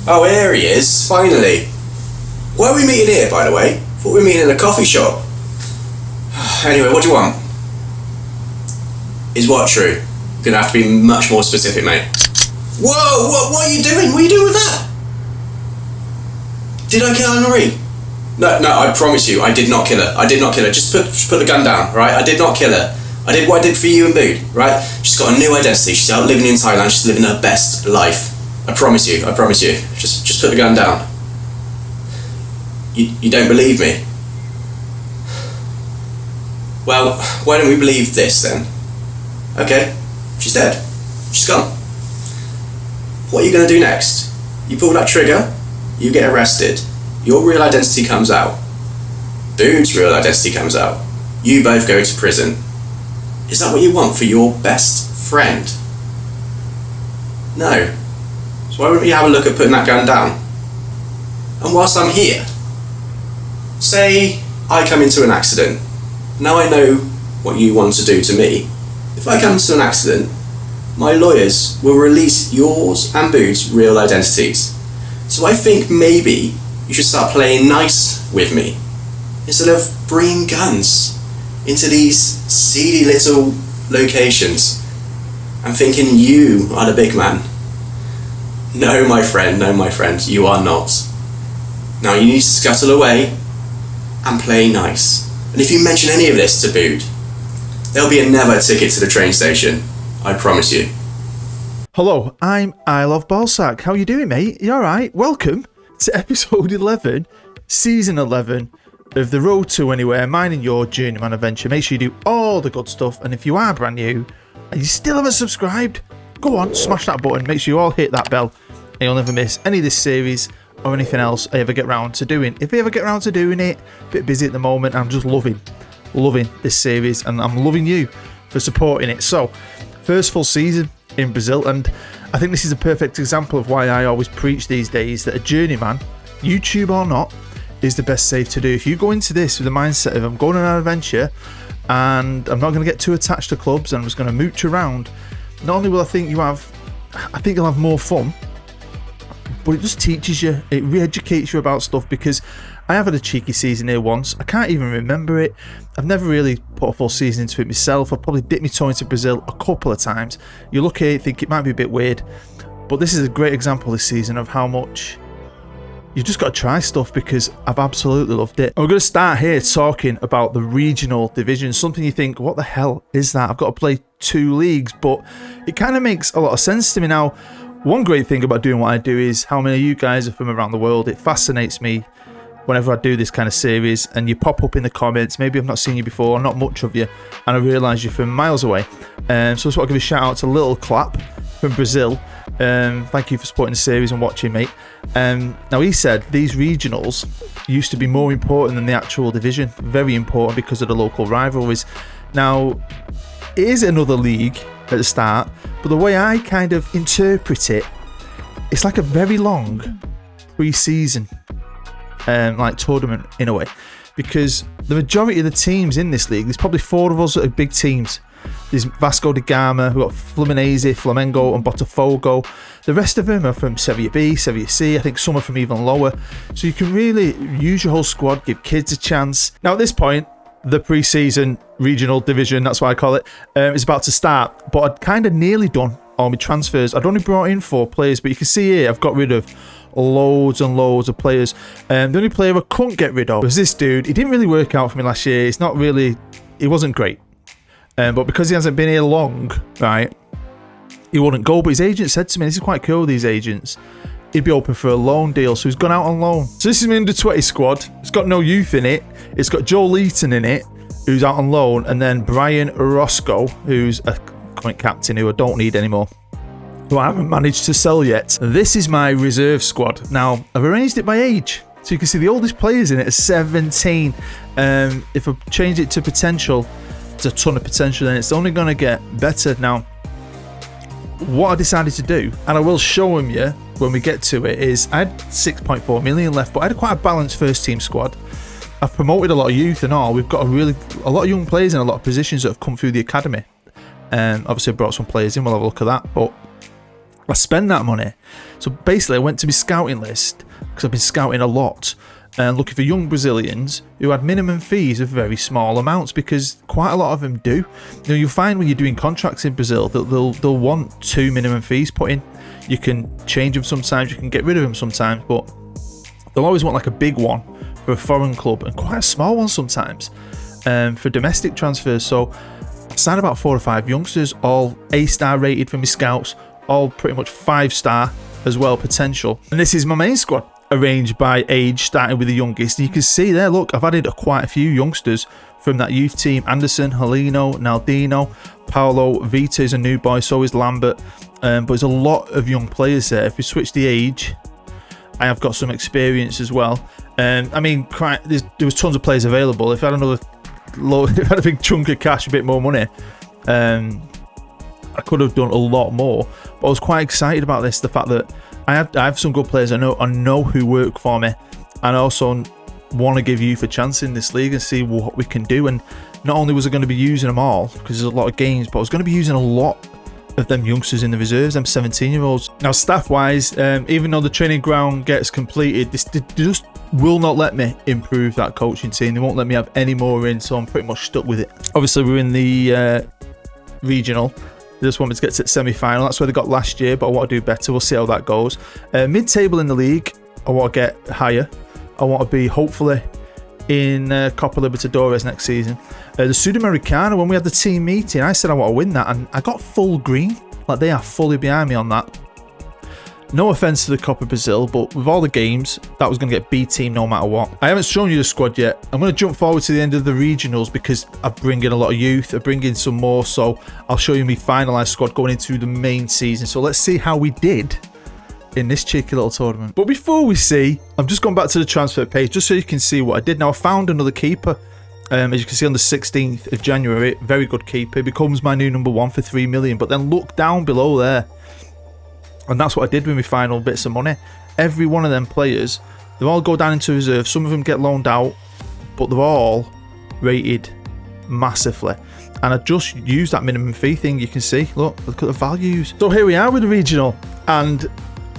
Oh, here he is, finally. Why are we meeting here, by the way? Thought we were meeting in a coffee shop. Anyway, what do you want? Is what true? You're gonna have to be much more specific, mate. Whoa, what are you doing? What are you doing with that? Did I kill Anne-Marie? No, I promise you, I did not kill her. I did not kill her. Just put the gun down, right? I did not kill her. I did what I did for you and Bood, right? She's got a new identity. She's out living in Thailand. She's living her best life. I promise you. Just put the gun down. You don't believe me? Well, why don't we believe this then? Okay, she's dead. She's gone. What are you gonna do next? You pull that trigger, you get arrested, your real identity comes out, Bood's real identity comes out, you both go to prison. Is that what you want for your best friend? No. So why wouldn't you have a look at putting that gun down? And whilst I'm here, say I come into an accident. Now I know what you want to do to me. If I come into an accident, my lawyers will release yours and Bood's real identities. So I think maybe you should start playing nice with me, instead of bringing guns into these seedy little locations and thinking you are the big man. No, my friend, you are not. Now you need to scuttle away and play nice. And if you mention any of this to Bood, there'll be a never ticket to the train station. I promise you. Hello, I'm I Love Ballsack. How you doing, mate? You alright? Welcome to episode 11, season 11 of The Road to Anywhere, mine and your Journeyman adventure. Make sure you do all the good stuff. And if you are brand new and you still haven't subscribed, go on, smash that button. Make sure you all hit that bell and you'll never miss any of this series or anything else I ever get round to doing. If I ever get round to doing it, a bit busy at the moment, I'm just loving this series, and I'm loving you for supporting it. So, first full season in Brazil, and I think this is a perfect example of why I always preach these days that a journeyman, YouTube or not, is the best safe to do. If you go into this with the mindset of I'm going on an adventure and I'm not going to get too attached to clubs and I'm just going to mooch around, not only will I think you'll have more fun, but it just teaches you, it re-educates you about stuff, because I have had a cheeky season here once. I can't even remember it. I've never really put a full season into it myself. I've probably dipped my toe into Brazil a couple of times. You look at it, think it might be a bit weird, but this is a great example this season of how much you've just got to try stuff, because I've absolutely loved it. And we're going to start here talking about the regional division. Something you think, what the hell is that? I've got to play 2 leagues, but it kind of makes a lot of sense to me now. One great thing about doing what I do is how many of you guys are from around the world. It fascinates me whenever I do this kind of series and you pop up in the comments. Maybe I've not seen you before, not much of you, and I realise you're from miles away. So I just want to give a shout out to Little Clap from Brazil. Thank you for supporting the series and watching, mate. Now, he said these regionals used to be more important than the actual division. Very important because of the local rivalries. Now, it is another league at the start, but the way I kind of interpret it, it's like a very long pre-season like tournament in a way, because the majority of the teams in this league, there's probably 4 of us that are big teams. There's Vasco da Gama, we've got Fluminense, Flamengo and Botafogo. The rest of them are from Serie B, Serie C, I think some are from even lower. So you can really use your whole squad, give kids a chance. Now at this point, the pre-season regional division, that's what I call it, is about to start, but I'd kind of nearly done all my transfers. I'd only brought in 4 players, but you can see here I've got rid of loads and loads of players. The only player I couldn't get rid of was this dude. He didn't really work out for me last year. He wasn't great. But because he hasn't been here long, right, he wouldn't go. But his agent said to me, this is quite cool, these agents, he'd be open for a loan deal. So he's gone out on loan. So this is my under 20 squad. It's got no youth in it. It's got Joe Leaton in it, who's out on loan, and then Brian Orozco, who's a current captain who I don't need anymore, who I haven't managed to sell yet. This is my reserve squad. Now, I've arranged it by age. So you can see the oldest players in it are 17. If I change it to potential, there's a ton of potential, and it's only going to get better. Now, what I decided to do, and I will show them you when we get to it, is I had 6.4 million left, but I had quite a balanced first team squad. I've promoted a lot of youth and all. We've got a lot of young players in a lot of positions that have come through the academy. Obviously I brought some players in, we'll have a look at that, but I spend that money. So basically I went to my scouting list, because I've been scouting a lot, and looking for young Brazilians who had minimum fees of very small amounts, because quite a lot of them do. You know, you'll find when you're doing contracts in Brazil that they'll want 2 minimum fees put in. You can change them sometimes, you can get rid of them sometimes, but they'll always want like a big one for a foreign club and quite a small one sometimes for domestic transfers. So I signed about 4 or 5 youngsters, all A-star rated for my scouts, all pretty much 5-star as well potential. And this is my main squad, arranged by age, starting with the youngest. And you can see there, look, I've added quite a few youngsters from that youth team. Anderson, Heleno, Naldino, Paulo, Vita's a new boy, so is Lambert. But there's a lot of young players there. If we switch the age, I have got some experience as well. I mean, there was tons of players available. If I had if I had a big chunk of cash, a bit more money, I could have done a lot more. But I was quite excited about this, the fact that I have some good players I know who work for me, and I also want to give youth a chance in this league and see what we can do. And not only was I going to be using them all, because there's a lot of games, but I was going to be using a lot of them youngsters in the reserves, them 17-year-olds. Now, staff-wise, even though the training ground gets completed, they just will not let me improve that coaching team. They won't let me have any more in, so I'm pretty much stuck with it. Obviously, we're in the regional. They just want me to get to the semi-final. That's where they got last year, but I want to do better. We'll see how that goes. Mid-table in the league, I want to get higher. I want to be, hopefully, in Copa Libertadores next season. The Sudamericana, when we had the team meeting, I said I want to win that, and I got full green. Like, they are fully behind me on that. No offence to the Copa Brazil, but with all the games, that was going to get B team no matter what. I haven't shown you the squad yet. I'm going to jump forward to the end of the regionals because I bring in a lot of youth. I bring in some more, so I'll show you my finalised squad going into the main season. So let's see how we did in this cheeky little tournament. But before we see, I've just gone back to the transfer page just so you can see what I did. Now, I found another keeper. As you can see on the 16th of January, very good keeper. He becomes my new number 1 for 3 million. But then look down below there. And that's what I did with my final bits of money. Every one of them players, they all go down into reserve. Some of them get loaned out, but they're all rated massively. And I just used that minimum fee thing. You can see, look at the values. So here we are with the regional, and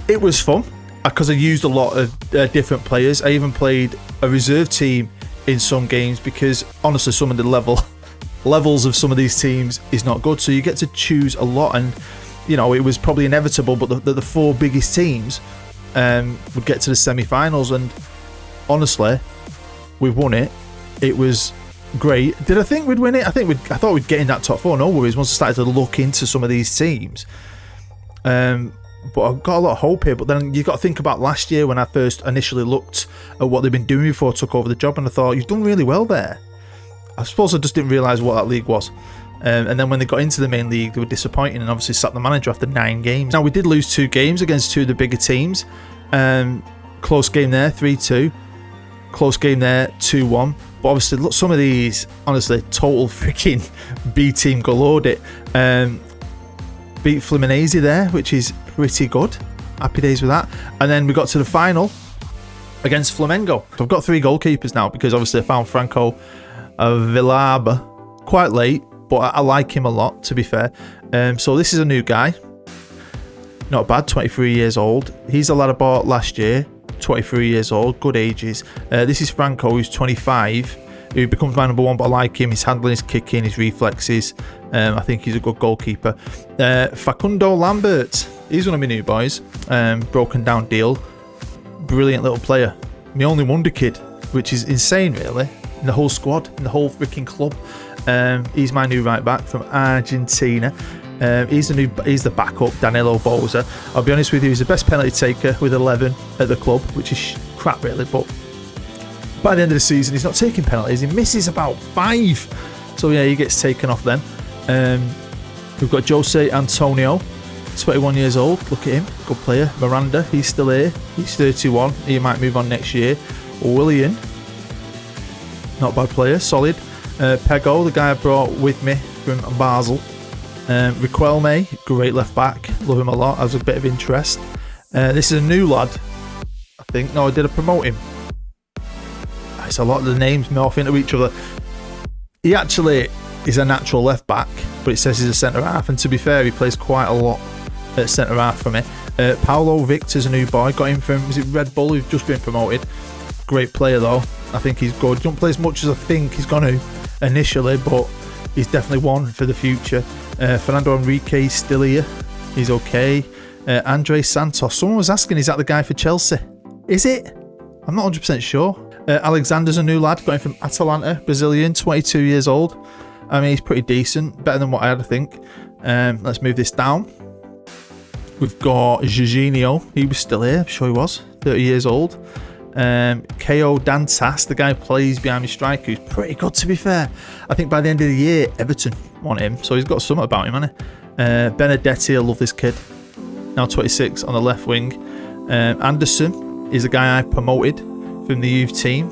it was fun because I used a lot of different players. I even played a reserve team in some games because honestly, some of the levels of some of these teams is not good. So you get to choose a lot, and you know, it was probably inevitable, but the 4 biggest teams would get to the semi-finals, and honestly, we won it. It was great. Did I think we'd win it? I thought we'd get in that top 4. No worries. Once I started to look into some of these teams, but I've got a lot of hope here. But then you've got to think about last year when I first initially looked at what they've been doing before I took over the job, and I thought, you've done really well there. I suppose I just didn't realise what that league was. And then when they got into the main league, they were disappointing and obviously sacked the manager after 9 games. Now, we did lose 2 games against 2 of the bigger teams. Close game there, 3-2. Close game there, 2-1. But obviously, look, some of these, honestly, total freaking B team galore it. Beat Fluminense there, which is pretty good. Happy days with that. And then we got to the final against Flamengo. So I've got 3 goalkeepers now because obviously I found Franco Villalba quite late. But I like him a lot, to be fair. So this is a new guy. Not bad, 23 years old. He's the lad I bought last year, 23 years old, good ages. This is Franco, who's 25, who becomes my number 1, but I like him. His handling, his kicking, his reflexes. I think he's a good goalkeeper. Facundo Lambert, he's one of my new boys. Broken down deal. Brilliant little player. My only wonder kid, which is insane, really. In the whole squad, in the whole freaking club. He's my new right back from Argentina. He's the backup, Danilo Boza. I'll be honest with you, he's the best penalty taker with 11 at the club, which is crap really, but by the end of the season he's not taking penalties. He misses about 5, so yeah, he gets taken off then. We've got Jose Antonio, 21 years old. Look at him, good player. Miranda, he's still here, he's 31. He might move on next year. Willian, not bad player, solid. Pego, the guy I brought with me from Basel. Riquelme, great left back, love him a lot, has a bit of interest. This is a new lad, I think. No, did I promote him? It's a lot of the names morph into each other. He actually is a natural left back, but it says he's a centre half, and to be fair, he plays quite a lot at centre half for me. Paolo Victor's a new boy. Got him from, is it Red Bull, who's just been promoted. Great player though. I think he's good. Don't play as much as I think he's going to initially, but he's definitely one for the future. Fernando Henrique's still here. He's okay. Andre Santos. Someone was asking, is that the guy for Chelsea? Is it? I'm not 100% sure. Alexander's a new lad. Got him from Atalanta. Brazilian, 22 years old. I mean, he's pretty decent. Better than what I had, I think. Let's move this down. We've got Jorginho. He was still here. I'm sure he was. 30 years old. Ko Dantas, the guy who plays behind me striker, who's pretty good to be fair. I think by the end of the year, Everton want him, so he's got something about him, hasn't he? Benedetti, I love this kid. Now 26 on the left wing. Anderson is a guy I promoted from the youth team.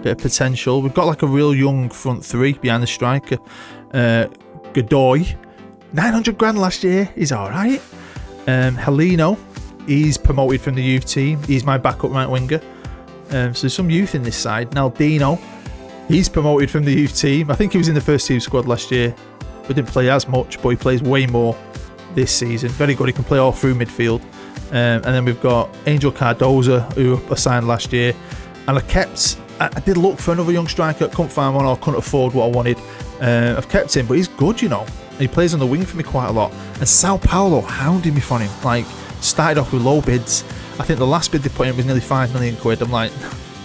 Bit of potential. We've got like a real young front three behind the striker. Godoy, 900 grand last year. He's alright. Heleno, he's promoted from the youth team. He's my backup right winger. So there's some youth in this side. Now Dino, he's promoted from the youth team. I think he was in the first team squad last year. We didn't play as much, but he plays way more this season. Very good. He can play all through midfield. And then we've got Angel Cardoza, who I signed last year. And I did look for another young striker. Couldn't find one, or couldn't afford what I wanted. I've kept him, but he's good, you know. He plays on the wing for me quite a lot. And Sao Paulo hounded me for him. Like, started off with low bids. I think the last bid they put in was nearly £5 million. I'm like,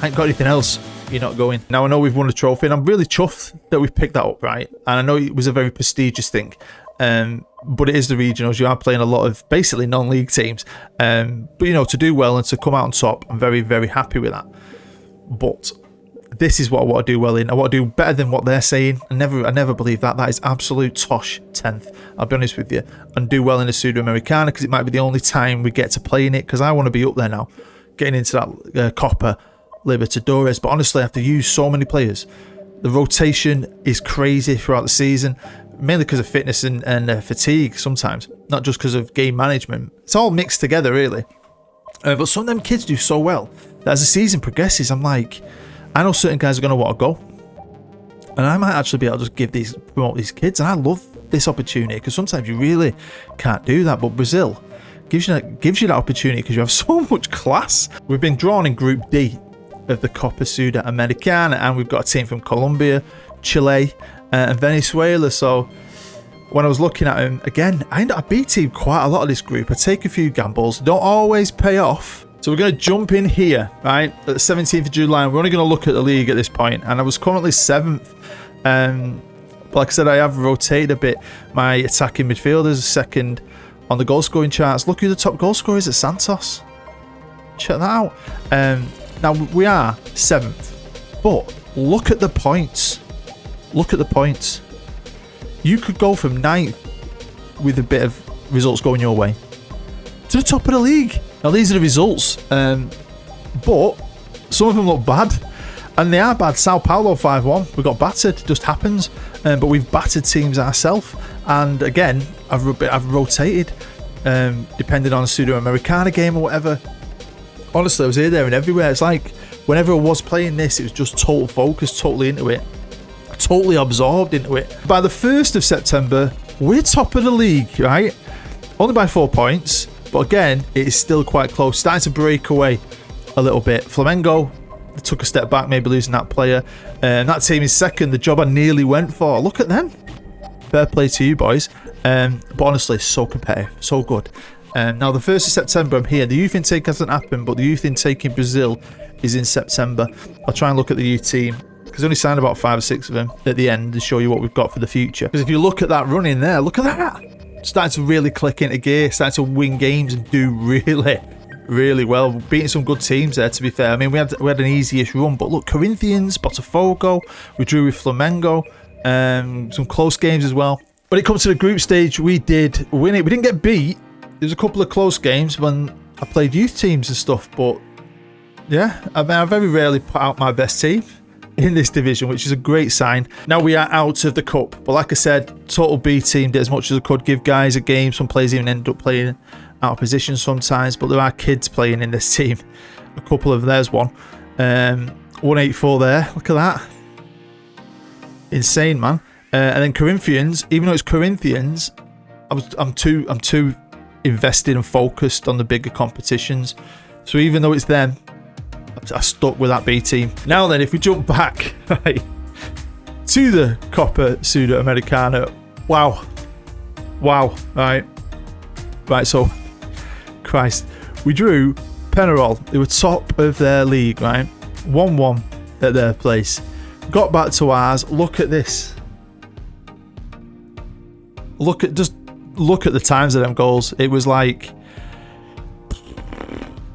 I ain't got anything else. You're not going. Now I know we've won a trophy, and I'm really chuffed that we've picked that up, right? And I know it was a very prestigious thing. But it is the regionals. You are playing a lot of basically non-league teams. But you know, to do well and to come out on top, I'm very, very happy with that. But this is what I want to do well in. I want to do better than what they're saying. I never believe that. That is absolute tosh 10th. I'll be honest with you. And do well in the Sudamericana, because it might be the only time we get to play in it, because I want to be up there now, getting into that Copa Libertadores. But honestly, I have to use so many players. The rotation is crazy throughout the season, mainly because of fitness and fatigue sometimes, not just because of game management. It's all mixed together, really. But some of them kids do so well that as the season progresses, I'm like, I know certain guys are going to want to go, and I might actually be able to just promote these kids. And I love this opportunity, because sometimes you really can't do that. But Brazil gives you that opportunity because you have so much class. We've been drawn in Group D of the Copa Sudamericana, and we've got a team from Colombia, Chile, and Venezuela. So when I was looking at them again, I beat team quite a lot of this group. I take a few gambles, don't always pay off. So we're going to jump in here, right, at the 17th of July. We're only going to look at the league at this point, and I was currently 7th. But like I said, I have rotated a bit. My attacking midfielders are second on the goal scoring charts. Look who the top goal scorer is at Santos. Check that out. Now we are 7th, but look at the points. Look at the points. You could go from 9th with a bit of results going your way to the top of the league. Now these are the results, but some of them look bad, and they are bad. Sao Paulo 5-1. We got battered. Just happens. But we've battered teams ourselves. And again, I've rotated, depending on a Sudamericana game or whatever. Honestly, I was here, there, and everywhere. It's like whenever I was playing this, it was just total focus, totally into it, totally absorbed into it. By the 1st of September, we're top of the league, right? Only by 4 points. But again, it is still quite close. Starting to break away a little bit. Flamengo took a step back, maybe losing that player. That team is second. The job I nearly went for. Look at them. Fair play to you, boys. But honestly, so competitive. So good. Now, the 1st of September, I'm here. The youth intake hasn't happened, but the youth intake in Brazil is in September. I'll try and look at the youth team, because I only signed about 5 or 6 of them at the end to show you what we've got for the future. Because if you look at that run in there, look at that. Starting to really click into gear, starting to win games and do really, really well. Beating some good teams there, to be fair. I mean, we had an easy-ish run, but look, Corinthians, Botafogo, we drew with Flamengo, some close games as well. When it comes to the group stage, we did win it. We didn't get beat. There was a couple of close games when I played youth teams and stuff, but yeah, I mean, I very rarely put out my best team in this division, which is a great sign. Now we are out of the cup, but like I said, total B team, did as much as I could, give guys a game. Some players even end up playing out of position sometimes, but there are kids playing in this team. A couple of, there's one, 184 there, look at that, insane, man. And then Corinthians, even though it's Corinthians, I'm too invested and focused on the bigger competitions. So even though it's them, I stuck with that B team. Now then, if we jump back right, to the Copa Sudamericana, wow, right. So, Christ, we drew Penarol. They were top of their league, right? 1-1 at their place. Got back to ours. Look at this. Look at the times of them goals. It was like.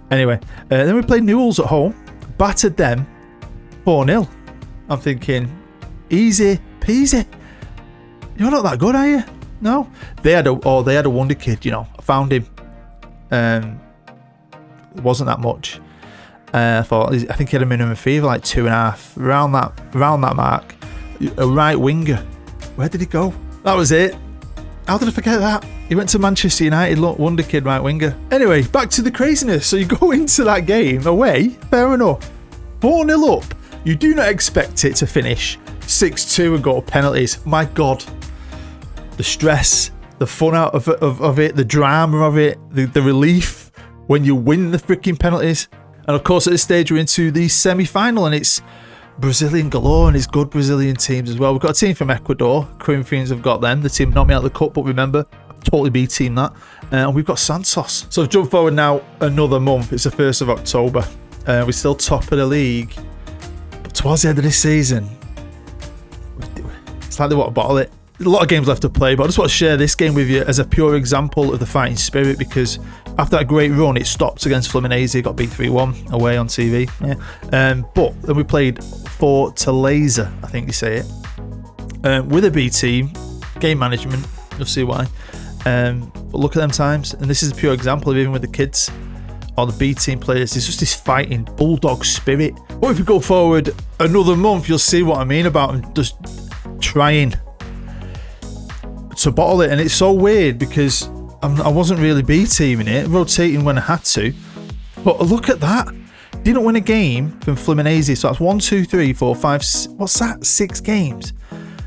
Anyway, then we played Newell's at home, battered them 4-0. I'm thinking, easy peasy. You're not that good, are you? No. They had a wonder kid. You know, I found him. It wasn't that much. I think he had a minimum fee of like 2.5, around that mark. A right winger. Where did he go? That was it. How did I forget that? He went to Manchester United. Look, wonder kid, right winger. Anyway, back to the craziness. So you go into that game away. Fair enough. 4-0 up. You do not expect it to finish 6-2 and go to penalties. My God. The stress, the fun out of it, the drama of it, the relief when you win the freaking penalties. And of course, at this stage, we're into the semi-final, and it's Brazilian galore, and it's good Brazilian teams as well. We've got a team from Ecuador. Corinthians have got them. The team knocked me out of the cup, but remember, totally B team that. And we've got Santos. So jump forward now another month. It's the 1st of October. We're still top of the league. But towards the end of this season, it's like they want to bottle it. A lot of games left to play, but I just want to share this game with you as a pure example of the fighting spirit, because after that great run, it stopped against Fluminense, got beat 3-1 away on TV. Yeah. But then we played Fortaleza, I think you say it, with a B team, game management, you'll see why. But look at them times, and this is a pure example of even with the kids or the B team players, there's just this fighting bulldog spirit. But if we go forward another month, you'll see what I mean about them just trying to bottle it. And it's so weird because I wasn't really B teaming it, rotating when I had to. But look at that. Didn't win a game from Fluminense. So that's 1, 2, 3, 4, 5, what's that? 6 games.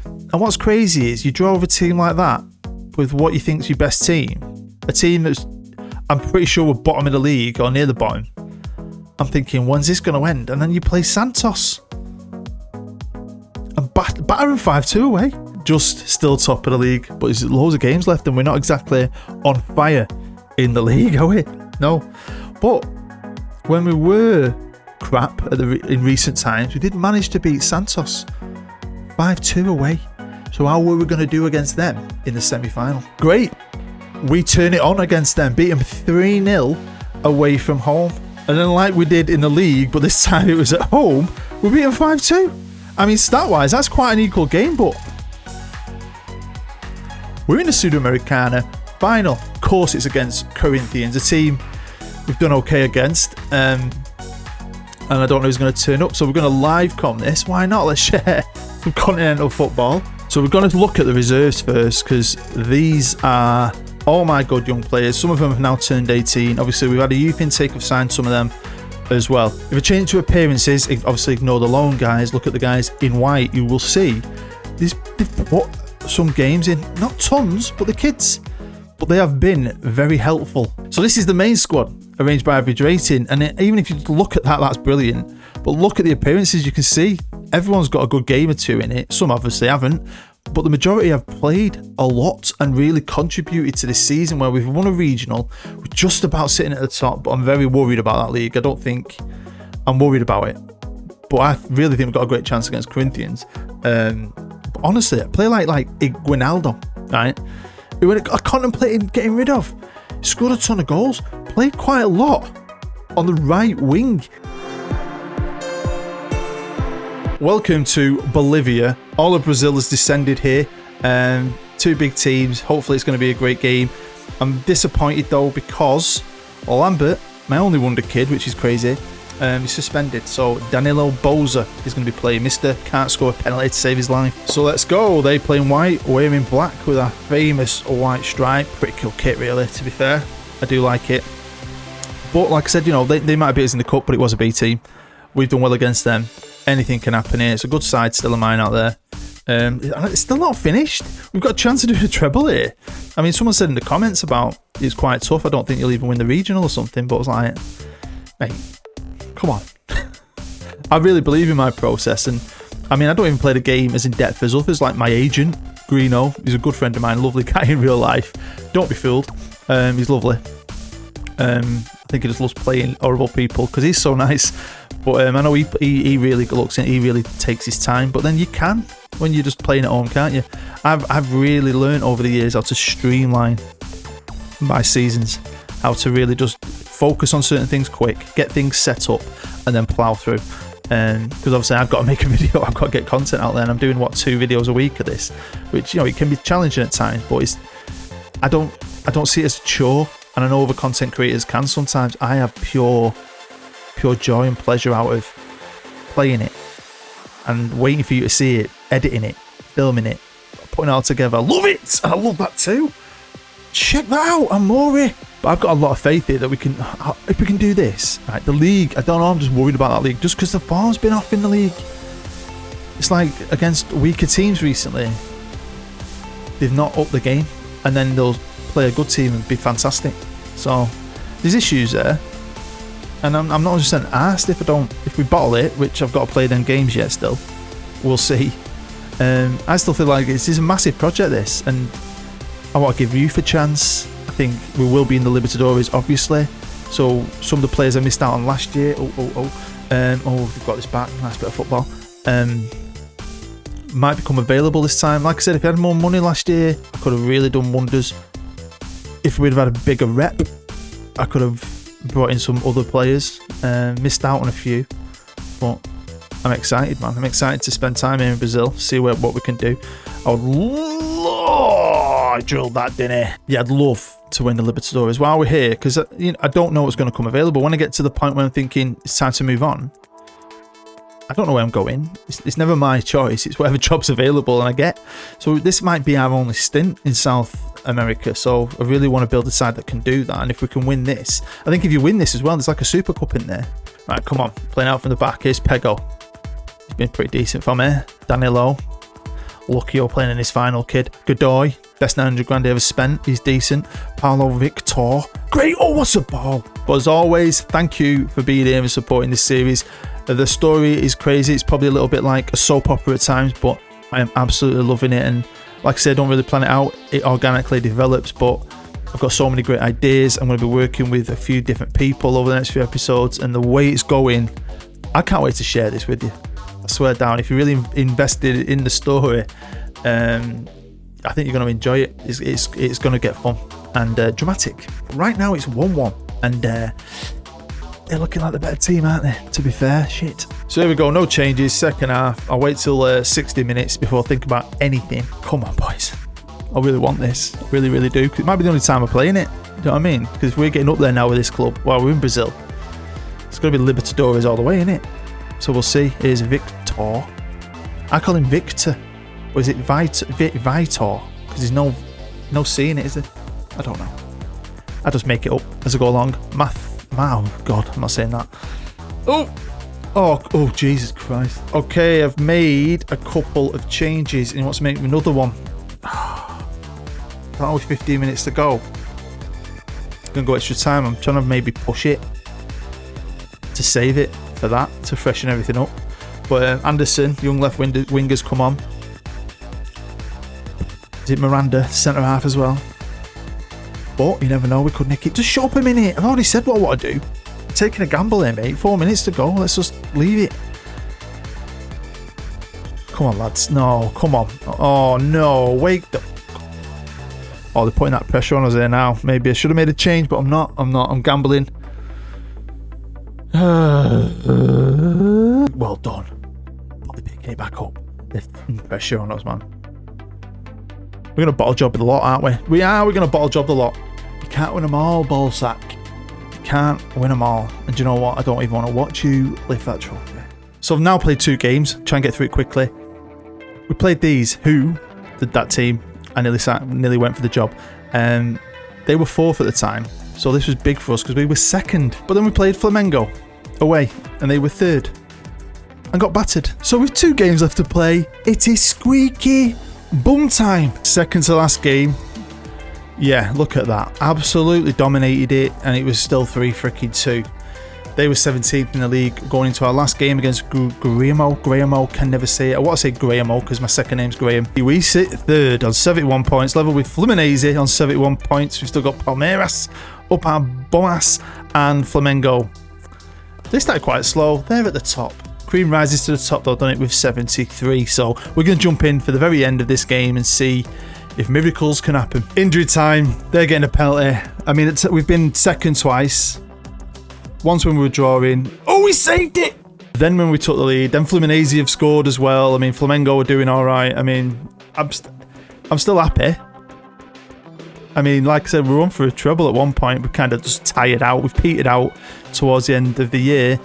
And what's crazy is you draw with a team like that with what you think's your best team. A team that's, I'm pretty sure, we're bottom of the league or near the bottom. I'm thinking, when's this going to end? And then you play Santos and batter them 5-2 away. Just still top of the league, but there's loads of games left and we're not exactly on fire in the league, are we? No. But when we were crap in recent times, we did manage to beat Santos 5-2 away. So how were we going to do against them in the semi-final? Great. We turn it on against them, beat them 3-0 away from home. And then like we did in the league, but this time it was at home, we beat them 5-2. I mean, stat-wise, that's quite an equal game, but we're in the Sudamericana final. Of course, it's against Corinthians, a team we've done okay against. And I don't know who's going to turn up, so we're going to live com this. Why not? Let's share some continental football. So we're going to look at the reserves first, because these are all my good young players. Some of them have now turned 18. Obviously, we've had a youth intake. I've signed some of them as well. If we change to appearances, obviously ignore the lone guys. Look at the guys in white. You will see they've put some games in, not tons, but the kids, but they have been very helpful. So this is the main squad arranged by average rating, and even if you look at that, that's brilliant. But look at the appearances, you can see everyone's got a good game or two in it. Some obviously haven't, but the majority have played a lot and really contributed to this season where we've won a regional. We're just about sitting at the top, but I'm very worried about that league. I don't think I'm worried about it, but I really think we've got a great chance against Corinthians. Honestly, a player like Iguinaldo, right, who I contemplated getting rid of, scored a ton of goals, played quite a lot on the right wing. Welcome to Bolivia. All of Brazil has descended here. 2 big teams. Hopefully it's going to be a great game. I'm disappointed though because Lambert, my only wonder kid, which is crazy, is suspended. So Danilo Boza is going to be playing. Mr. can't score a penalty to save his life. So let's go. They play in white, we're in black with our famous white stripe. Pretty cool kit really, to be fair. I do like it. But like I said, you know, they might have beat us in the cup, but it was a B team. We've done well against them. Anything can happen here. It's a good side still of mine out there. It's still not finished. We've got a chance to do a treble here. I mean, someone said in the comments about it's quite tough. I don't think you'll even win the regional or something. But I was like, mate, come on. I really believe in my process. And I mean, I don't even play the game as in depth as others, like my agent, Greeno. He's a good friend of mine, lovely guy in real life. Don't be fooled. He's lovely. I think he just loves playing horrible people because he's so nice. But I know he really looks in, he really takes his time. But then you can when you're just playing at home, can't you? I've really learned over the years how to streamline my seasons, how to really just focus on certain things quick, get things set up, and then plow through. Because obviously I've got to make a video, I've got to get content out there, and I'm doing 2 videos a week of this, which, you know, it can be challenging at times, but I don't see it as a chore. And I know other content creators can sometimes. I have pure joy and pleasure out of playing it and waiting for you to see it, editing it, filming it, putting it all together. I love it! I love that too. Check that out, I'm Maury. But I've got a lot of faith here that if we can do this, right? The league, I don't know, I'm just worried about that league just because the form's been off in the league. It's like against weaker teams recently, they've not upped the game, and then they'll play a good team and be fantastic. So there's issues there, and I'm not just an arse if we bottle it, which I've got to play them games yet still. We'll see. I still feel like this is a massive project, this, and I want to give youth a chance. I think we will be in the Libertadores, obviously. So some of the players I missed out on last year. They've got this back. Nice bit of football. Might become available this time. Like I said, if I had more money last year, I could have really done wonders. If we'd have had a bigger rep, I could have brought in some other players. Missed out on a few, but I'm excited, man. I'm excited to spend time here in Brazil, see what we can do. I drilled that, didn't I? Yeah, I'd love to win the Libertadores while we're here, because I don't know what's going to come available. When I get to the point where I'm thinking it's time to move on, I don't know where I'm going. It's never my choice. It's whatever job's available and I get. So this might be our only stint in South America. So I really want to build a side that can do that. And if we can win this, I think if you win this as well, there's like a Super Cup in there. Right, come on. Playing out from the back. Here's Pego. He's been pretty decent for me. Danilo. Lucio playing in his final, kid. Godoy. Best 900 grand he ever spent. He's decent. Paulo Victor. Great. Oh, what's a ball? But as always, thank you for being here and supporting this series. The story is crazy. It's probably a little bit like a soap opera at times, but I am absolutely loving it. And like I said, I don't really plan it out. It organically develops, but I've got so many great ideas. I'm going to be working with a few different people over the next few episodes, and the way it's going, I can't wait to share this with you. I swear down, if you're really invested in the story, I think you're going to enjoy it. It's going to get fun and dramatic. Right now it's 1-1, and they're looking like the better team, aren't they? To be fair, shit. So here we go, no changes, second half. I'll wait till 60 minutes before I think about anything. Come on, boys. I really want this. I really, really do. 'Cause it might be the only time I'm playing it. Do you know what I mean? Because we're getting up there now with this club. Well, we're in Brazil. It's going to be Libertadores all the way, innit? So we'll see. Here's Victor. I call him Victor. Or is it Vitor? Because there's no C in it, is there? I don't know. I just make it up as I go along. Oh God, I'm not saying that. Oh, Jesus Christ. Okay, I've made a couple of changes and he wants to make another one. Only 15 minutes to go. It's gonna go extra time. I'm trying to maybe push it to save it for that, to freshen everything up. But Anderson, young left wingers come on. Is it Miranda, centre half as well? But you never know, we could nick it. Just show up a minute. I've already said what I want to do. I'm taking a gamble here, mate. 4 minutes to go. Let's just leave it. Come on, lads. No, come on. Oh, no. Wake the... Oh, they're putting that pressure on us here now. Maybe I should have made a change, but I'm not. I'm gambling. Well done. Probably picking it back up. They're pressure on us, man. We're going to bottle job the lot, aren't we? We're going to bottle job the lot. You can't win them all, ballsack. You can't win them all. And do you know what? I don't even want to watch you lift that trophy. So I've now played 2 games. Try and get through it quickly. We played these. Who did that team? I nearly went for the job. They were 4th at the time. So this was big for us because we were 2nd. But then we played Flamengo away. And they were 3rd. And got battered. So with 2 games left to play, it is squeaky bum time. Second to last game. Yeah, look at that. Absolutely dominated it, and it was still 3-2. They were 17th in the league going into our last game against Grahamo. Can never say it. I want to say Grahamo because my second name's Graham. We sit third on 71 points, level with Fluminense on 71 points. We've still got Palmeiras, up our Boas, and Flamengo. They started quite slow. They're at the top. Cream rises to the top, though, done it with 73. So we're going to jump in for the very end of this game and see if miracles can happen. Injury time. They're getting a penalty. I mean, we've been second twice. Once when we were drawing. Oh, we saved it! Then when we took the lead. Then Fluminense have scored as well. I mean, Flamengo are doing all right. I mean, I'm still happy. I mean, like I said, we were on for a treble at one point. We kind of just tired out. We've petered out towards the end of the year.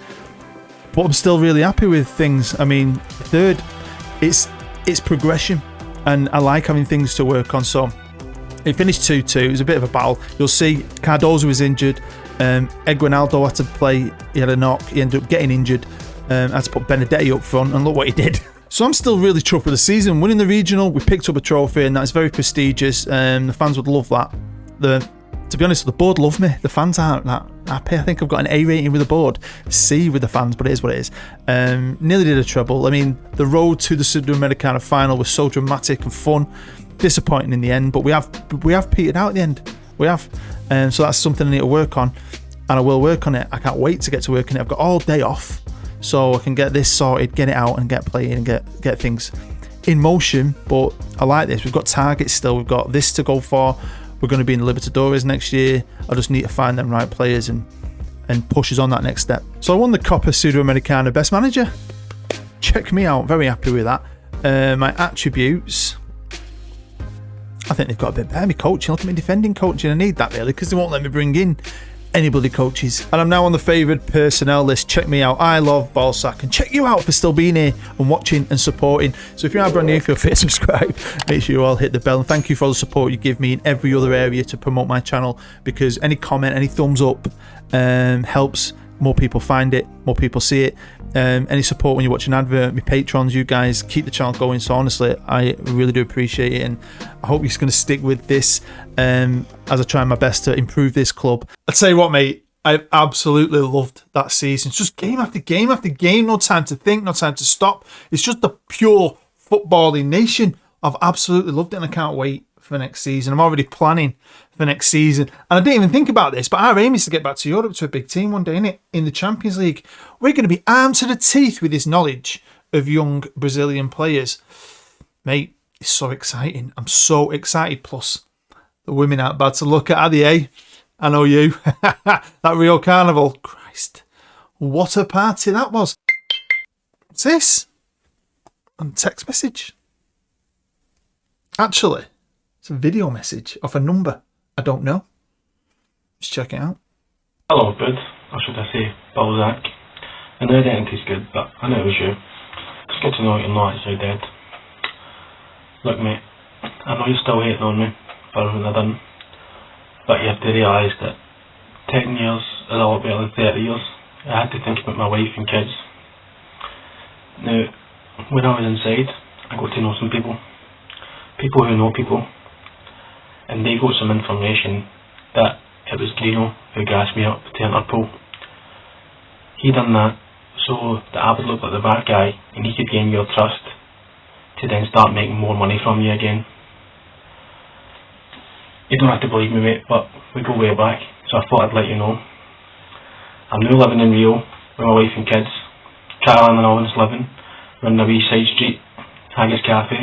But I'm still really happy with things. I mean, third, it's progression. And I like having things to work on. So it finished 2-2. It was a bit of a battle. You'll see Cardozo was injured. Eguinaldo had to play. He had a knock. He ended up getting injured. Had to put Benedetti up front, and look what he did. So I'm still really chuffed with the season. Winning the regional, we picked up a trophy, and that's very prestigious. The fans would love that. To be honest, the board love me. The fans aren't that happy. I think I've got an A rating with the board, C with the fans, but it is what it is. Nearly did a treble. I mean, the road to the Sudamericana final was so dramatic and fun. Disappointing in the end, but we have petered out at the end. We have. So that's something I need to work on, and I will work on it. I can't wait to get to work on it. I've got all day off, so I can get this sorted, get it out, and get playing and get things in motion. But I like this. We've got targets still. We've got this to go for. We're going to be in the Libertadores next year. I just need to find them right players and push us on that next step. So I won the Copa Sudamericana Best Manager. Check me out. Very happy with that. My attributes. I think they've got a bit better. Me coaching. Look at me defending coaching. I need that really because they won't let me bring in anybody coaches. And I'm now on the favoured personnel list. Check me out. I love Ballsack, and check you out for still being here and watching and supporting. So if you are brand new, feel free to subscribe. Make sure you all hit the bell, and thank you for all the support you give me in every other area to promote my channel, because any comment, any thumbs up helps more people find it, more people see it. Any support when you watch an advert, my patrons, you guys keep the channel going. So honestly, I really do appreciate it, and I hope you're just going to stick with this as I try my best to improve this club. I'll tell you what, mate, I've absolutely loved that season. It's just game after game after game, no time to think, no time to stop. It's just the pure footballing nation. I've absolutely loved it, and I can't wait for next season. I'm already planning for next season, and I didn't even think about this, but our aim is to get back to Europe, to a big team one day, innit? In the Champions League. We're going to be armed to the teeth with this knowledge of young Brazilian players. Mate, it's so exciting. I'm so excited. Plus, the women aren't bad to look at, are they, eh? I know you. That Rio Carnival. Christ. What a party that was. What's this? On text message. Actually, it's a video message off a number I don't know. Let's check it out. Hello, bud. Or should I say, Balzac. I know the identity's good, but I know it was you. It's good to know you're not actually dead. Look, mate, I know you're still hating on me for everything I've done, but you have to realise that 10 years is a lot better than 30 years. I had to think about my wife and kids. Now, when I was inside, I got to know some people who know people, and they got some information that it was Grino who gassed me up to Interpol. He done that so that I would look like the bad guy, and he could gain your trust to then start making more money from you again. You don't have to believe me, mate, but we go way back, so I thought I'd let you know. I'm now living in Rio with my wife and kids. Caroline and Owen's living. We're in the wee side street, Haggis Cafe.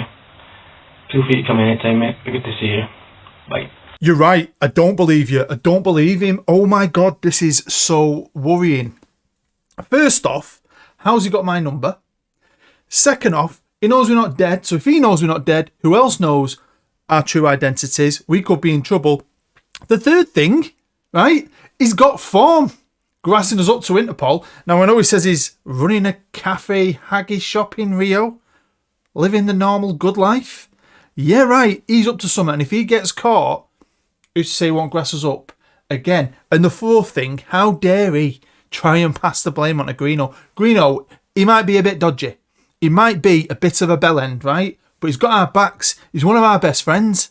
Feel free to come anytime, mate. Be good to see you. Bye. You're right. I don't believe you. I don't believe him. Oh my God, this is so worrying. First off, how's he got my number? Second off, he knows we're not dead. So if he knows we're not dead, who else knows our true identities? We could be in trouble. The third thing, right, he's got form. Grassing us up to Interpol. Now, I know he says he's running a cafe haggis shop in Rio, living the normal good life. Yeah, right, he's up to something. And if he gets caught, who's to say he won't grass us up again? And the fourth thing, how dare he try and pass the blame on to Grino? Grino, he might be a bit dodgy. He might be a bit of a bellend, right? But he's got our backs. He's one of our best friends.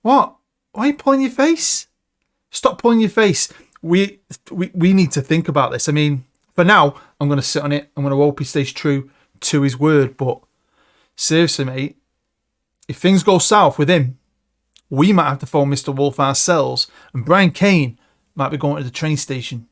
What? Why are you pulling your face? Stop pulling your face. We need to think about this. I mean, for now, I'm going to sit on it. I'm going to hope he stays true to his word. But seriously, mate, if things go south with him, we might have to phone Mr. Wolf ourselves, and Brian Kane might be going to the train station.